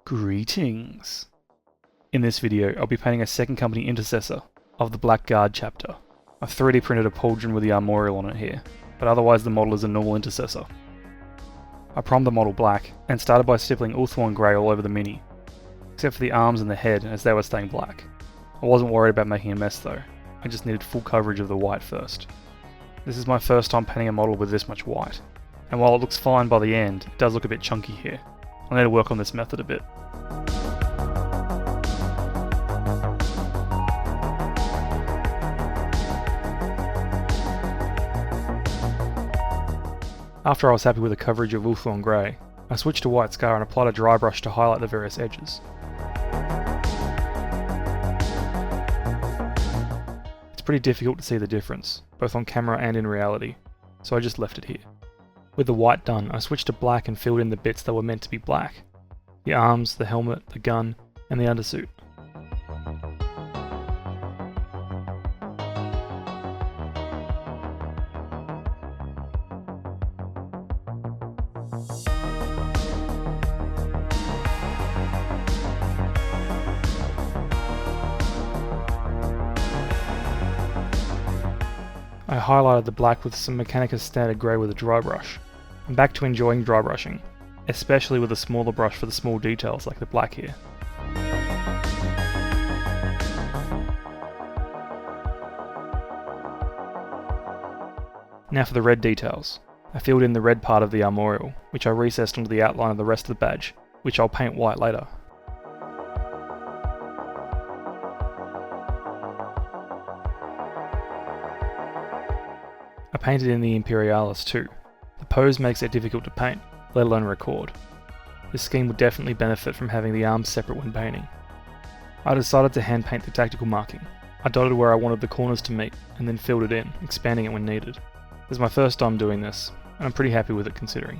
Greetings! In this video, I'll be painting a second company Intercessor of the Black Guard chapter. I've 3D printed a pauldron with the armorial on it here, but otherwise the model is a normal Intercessor. I primed the model black, and started by stippling Ulthuan grey all over the mini, except for the arms and the head as they were staying black. I wasn't worried about making a mess though, I just needed full coverage of the white first. This is my first time painting a model with this much white, and while it looks fine by the end, it does look a bit chunky here. I'll need to work on this method a bit. After I was happy with the coverage of Ulthuan grey, I switched to white scar and applied a dry brush to highlight the various edges. It's pretty difficult to see the difference, both on camera and in reality, so I just left it here. With the white done, I switched to black and filled in the bits that were meant to be black. The arms, the helmet, the gun, and the undersuit. I highlighted the black with some Mechanicus standard grey with a dry brush. I'm back to enjoying dry brushing, especially with a smaller brush for the small details like the black here. Now for the red details. I filled in the red part of the armorial, which I recessed onto the outline of the rest of the badge, which I'll paint white later. I painted in the Imperialis too. The pose makes it difficult to paint, let alone record. This scheme would definitely benefit from having the arms separate when painting. I decided to hand paint the tactical marking. I dotted where I wanted the corners to meet, and then filled it in, expanding it when needed. This is my first time doing this, and I'm pretty happy with it considering.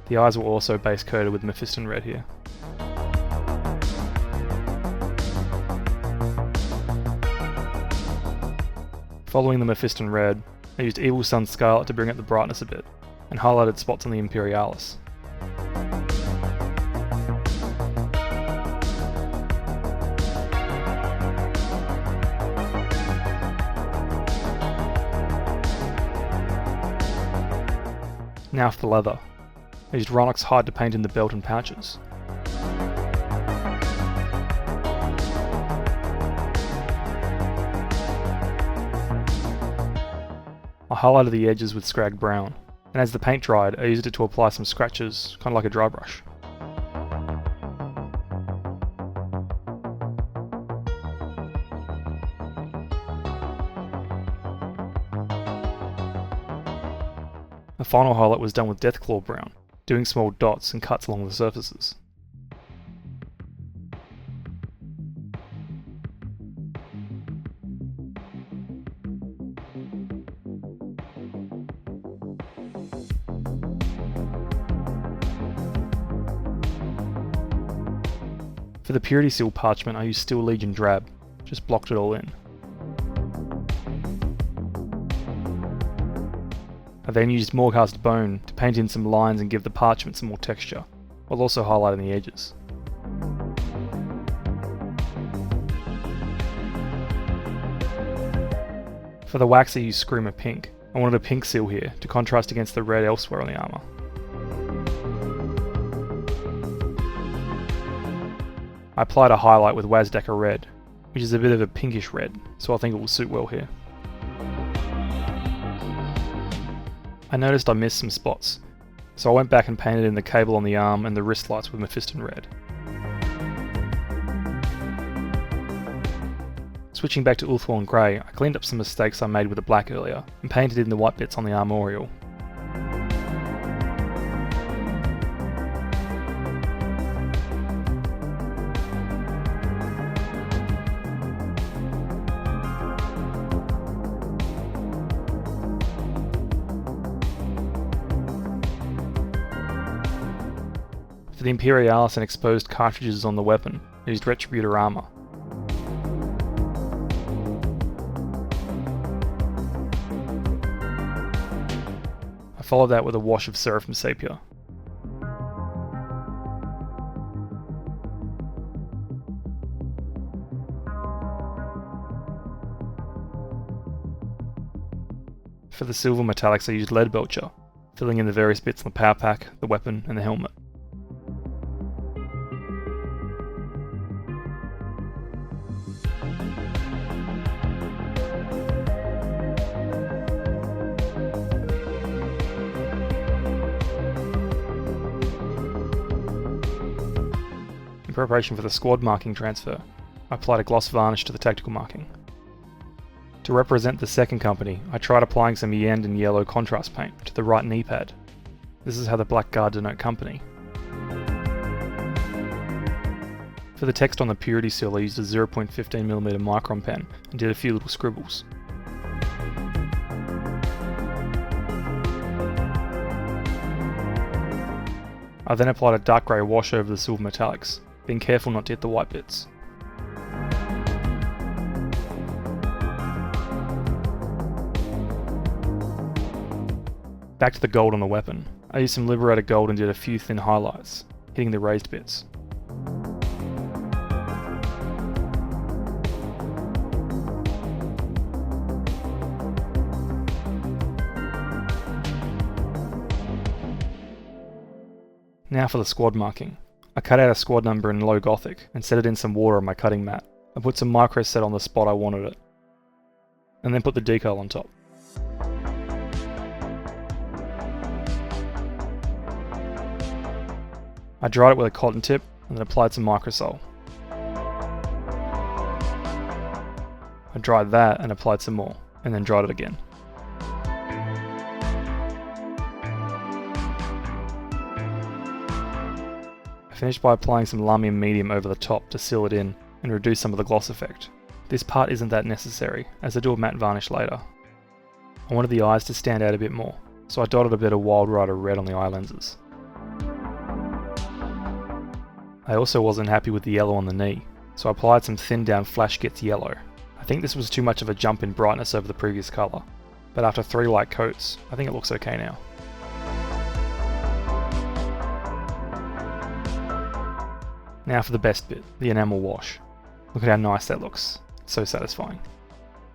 The eyes were also base coated with Mephiston red here. Following the Mephiston red, I used Evil Sunz Scarlet to bring up the brightness a bit, and highlighted spots on the Imperialis. Now for the leather. I used Rhinox hide to paint in the belt and pouches. I highlighted the edges with Skrag brown, and as the paint dried I used it to apply some scratches, kind of like a dry brush. The final highlight was done with Deathclaw brown, doing small dots and cuts along the surfaces. For the Purity Seal parchment I used Steel Legion Drab, just blocked it all in. I then used Morghast bone to paint in some lines and give the parchment some more texture, while also highlighting the edges. For the wax I used Screamer Pink. I wanted a pink seal here, to contrast against the red elsewhere on the armour. I applied a highlight with Wazdaka red, which is a bit of a pinkish red, so I think it will suit well here. I noticed I missed some spots, so I went back and painted in the cable on the arm and the wrist lights with Mephiston red. Switching back to Ulthuan grey, I cleaned up some mistakes I made with the black earlier, and painted in the white bits on the armorial. For the Imperialis and exposed cartridges on the weapon, I used Retributor armour. followed that with a wash of Seraphim Sepia. For the silver metallics I used Leadbelcher, filling in the various bits on the power pack, the weapon and the helmet. In preparation for the squad marking transfer, I applied a gloss varnish to the tactical marking. To represent the second company, I tried applying some Iyanden yellow contrast paint to the right knee pad. This is how the black guard denote company. For the text on the purity seal I used a 0.15mm micron pen and did a few little scribbles. I then applied a dark grey wash over the silver metallics, being careful not to hit the white bits. Back to the gold on the weapon, I used some Liberator gold and did a few thin highlights, hitting the raised bits. Now for the squad marking. I cut out a squad number in low gothic and set it in some water on my cutting mat. I put some micro set on the spot I wanted it, and then put the decal on top. I dried it with a cotton tip and then applied some microsol. I dried that and applied some more, and then dried it again. I finished by applying some Lamium medium over the top to seal it in and reduce some of the gloss effect. This part isn't that necessary, as I do a matte varnish later. I wanted the eyes to stand out a bit more, so I dotted a bit of Wild Rider red on the eye lenses. I also wasn't happy with the yellow on the knee, so I applied some thinned down Flash Gitz yellow. I think this was too much of a jump in brightness over the previous colour, but after 3 light coats, I think it looks okay now. Now for the best bit, the enamel wash. Look at how nice that looks, it's so satisfying.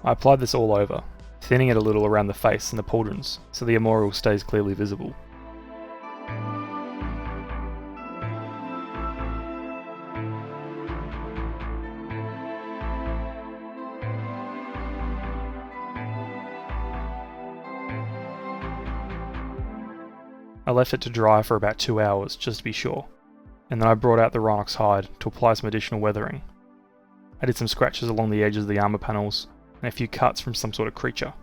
I applied this all over, thinning it a little around the face and the pauldrons, so the armorial stays clearly visible. I left it to dry for about 2 hours just to be sure, and then I brought out the Rhinox hide to apply some additional weathering. I did some scratches along the edges of the armour panels and a few cuts from some sort of creature.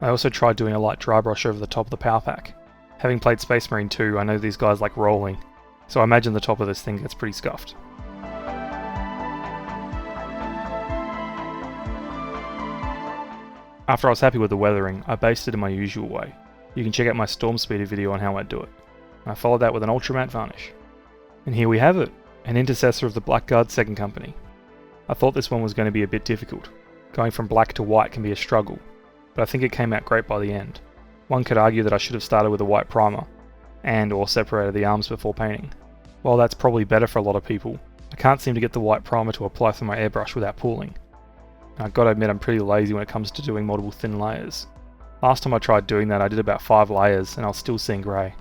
I also tried doing a light dry brush over the top of the power pack. Having played Space Marine 2, I know these guys like rolling, so I imagine the top of this thing gets pretty scuffed. After I was happy with the weathering, I based it in my usual way. You can check out my Storm Speeder video on how I do it. I followed that with an ultra matte varnish. And here we have it, an Intercessor of the Blackguard 2nd Company. I thought this one was going to be a bit difficult. Going from black to white can be a struggle, but I think it came out great by the end. One could argue that I should have started with a white primer, and or separated the arms before painting. While that's probably better for a lot of people, I can't seem to get the white primer to apply through my airbrush without pooling. And I've got to admit I'm pretty lazy when it comes to doing multiple thin layers. Last time I tried doing that I did about 5 layers and I was still seeing grey.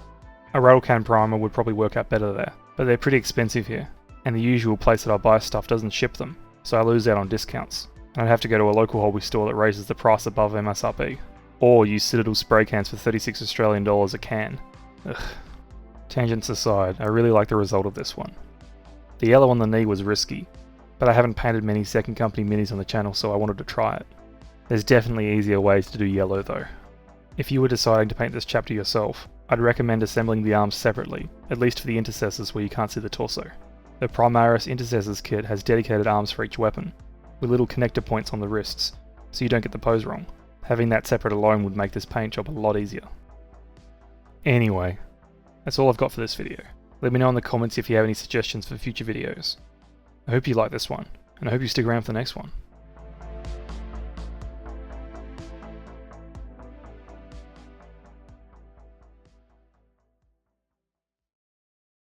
A rattle can primer would probably work out better there, but they're pretty expensive here, and the usual place that I buy stuff doesn't ship them, so I lose out on discounts. I'd have to go to a local hobby store that raises the price above MSRP, or use Citadel spray cans for $36 Australian a can. Ugh. Tangents aside, I really like the result of this one. The yellow on the knee was risky, but I haven't painted many second company minis on the channel, so I wanted to try it. There's definitely easier ways to do yellow though. If you were deciding to paint this chapter yourself, I'd recommend assembling the arms separately, at least for the Intercessors where you can't see the torso. The Primaris Intercessors kit has dedicated arms for each weapon, with little connector points on the wrists, so you don't get the pose wrong. Having that separate alone would make this paint job a lot easier. Anyway, that's all I've got for this video. Let me know in the comments if you have any suggestions for future videos. I hope you like this one, and I hope you stick around for the next one.